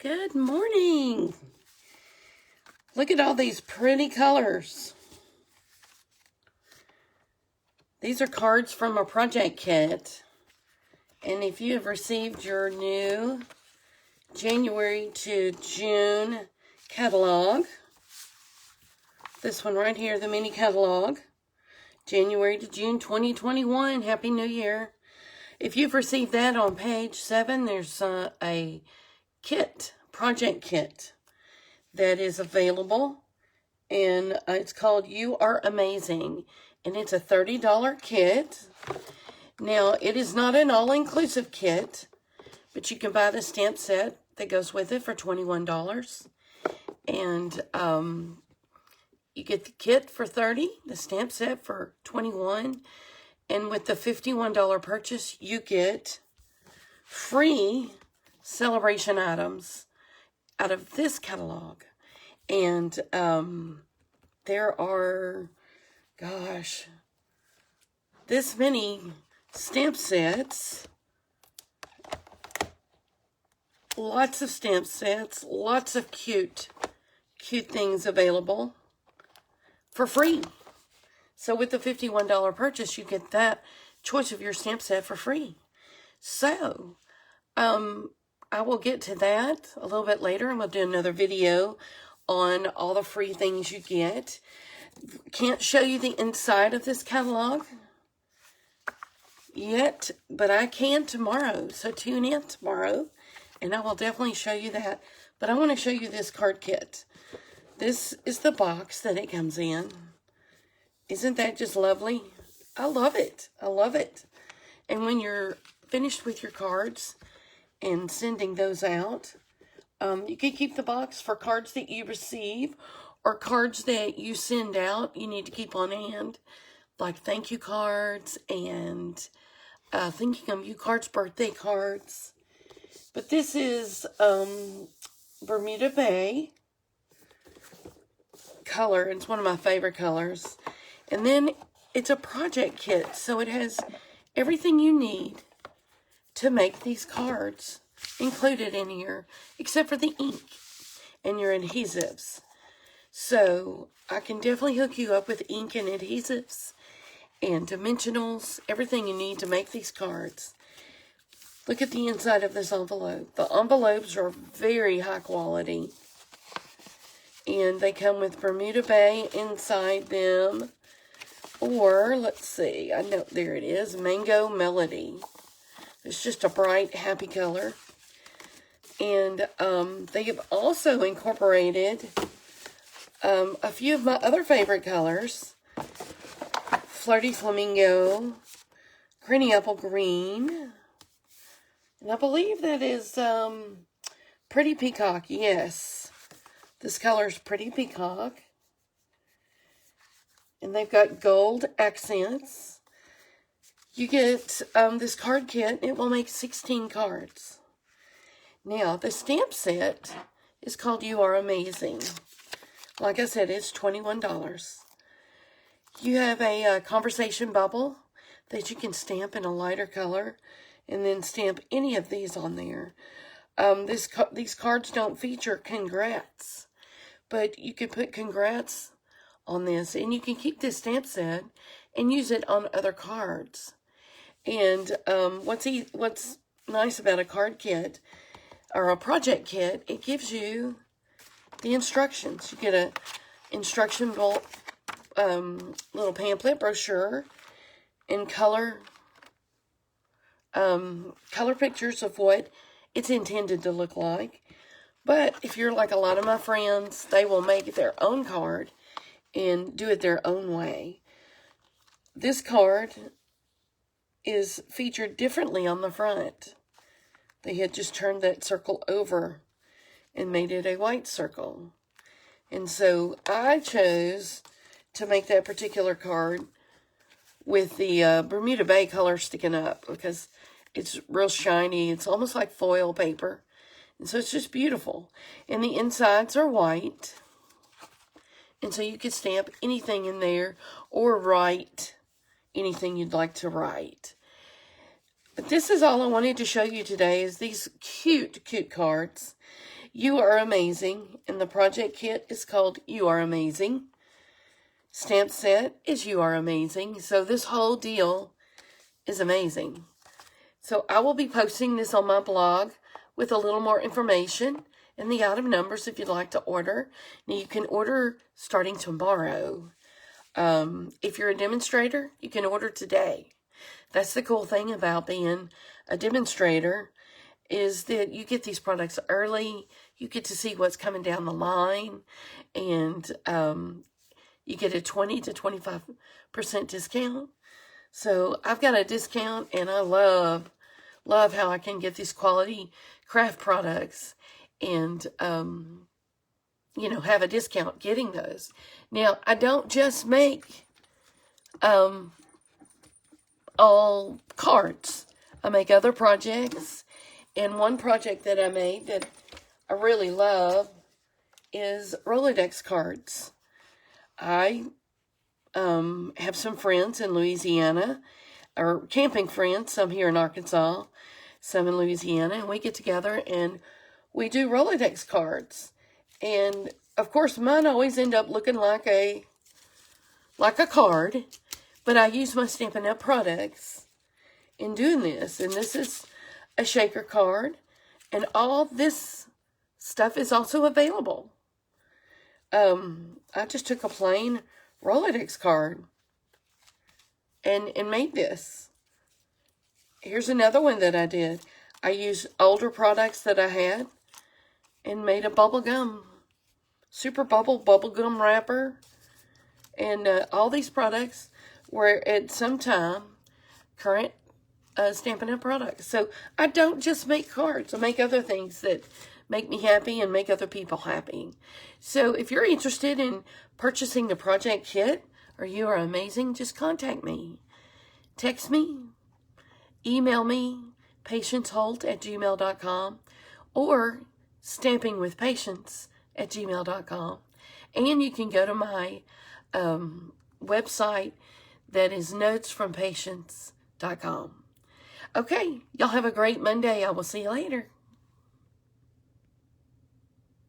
Good morning. Look at all these pretty colors. These are cards from a project kit. And if you have received your new January to June catalog, this one right here, the mini catalog, January to June 2021, Happy New Year. If you've received that, on page 7, there's a kit, project kit, that is available, and it's called You Are Amazing, and it's a $30 kit. Now, it is not an all-inclusive kit, but you can buy the stamp set that goes with it for $21, and you get the kit for $30, the stamp set for $21, and with the $51 purchase, you get free Sale-A-Bration items out of this catalog. And there are, gosh, this many stamp sets, lots of stamp sets, lots of cute things available for free. So with the $51 purchase, you get that choice of your stamp set for free. So, I will get to that a little bit later. I'm going to do another video on all the free things you get. Can't show you the inside of this catalog yet, but I can tomorrow. So tune in tomorrow, and I will definitely show you that. But I want to show you this card kit. This is the box that it comes in. Isn't that just lovely? I love it. I love it. And when you're finished with your cards and sending those out, you can keep the box for cards that you receive or cards that you send out you need to keep on hand, like thank you cards and thinking of you cards, birthday cards. But this is Bermuda Bay color. It's one of my favorite colors. And then it's a project kit, so it has everything you need to make these cards included in here, except for the ink and your adhesives. So I can definitely hook you up with ink and adhesives and dimensionals, everything you need to make these cards. Look at the inside of this envelope. The envelopes are very high quality, and they come with Bermuda Bay inside them. Or, let's see, I know, there it is, Mango Melody. It's just a bright, happy color. And they have also incorporated a few of my other favorite colors. Flirty Flamingo, Greeny Apple Green, and I believe that is Pretty Peacock, yes. This color is Pretty Peacock. And they've got gold accents. You get this card kit. It will make 16 cards. Now, the stamp set is called You Are Amazing. Like I said, it's $21. You have a conversation bubble that you can stamp in a lighter color and then stamp any of these on there. These cards don't feature congrats, but you can put congrats on this, and you can keep this stamp set and use it on other cards. And what's nice about a card kit or a project kit, it gives you the instructions. You get a instruction little pamphlet brochure and color pictures of what it's intended to look like. But if you're like a lot of my friends, they will make their own card and do it their own way. This card is featured differently on the front. They had just turned that circle over and made it a white circle. And so I chose to make that particular card with the Bermuda Bay color sticking up because it's real shiny. It's almost like foil paper. And so it's just beautiful. And the insides are white. And so you can stamp anything in there or write anything you'd like to write. But this is all I wanted to show you today, is these cute cards. You Are Amazing, and the project kit is called You Are Amazing. Stamp set is You Are Amazing. So this whole deal is amazing. So I will be posting this on my blog with a little more information and the item numbers if you'd like to order. Now you can order starting tomorrow. If you're a demonstrator, you can order today. That's the cool thing about being a demonstrator, is that you get these products early. You get to see what's coming down the line, and you get a 20 to 25% discount. So I've got a discount, and I love how I can get these quality craft products and, you know, have a discount getting those. Now, I don't just make all cards. I make other projects. And one project that I made that I really love is Rolodex cards. I have some friends in Louisiana, or camping friends, some here in Arkansas, some in Louisiana, and we get together and we do Rolodex cards. And of course, mine always end up looking like a card, but I use my Stampin' Up! Products in doing this. And this is a shaker card, and all this stuff is also available. I just took a plain Rolodex card and made this. Here's another one that I did. I used older products that I had and made a super bubble gum wrapper. And all these products were at some time current Stampin' Up! Products. So I don't just make cards. I make other things that make me happy and make other people happy. So if you're interested in purchasing the project kit, or You Are Amazing, just contact me. Text me, email me, patienceholt@gmail.com, or stampingwithpatience@gmail.com. And you can go to my website that is notesfrompatience.com. Okay, y'all have a great Monday. I will see you later.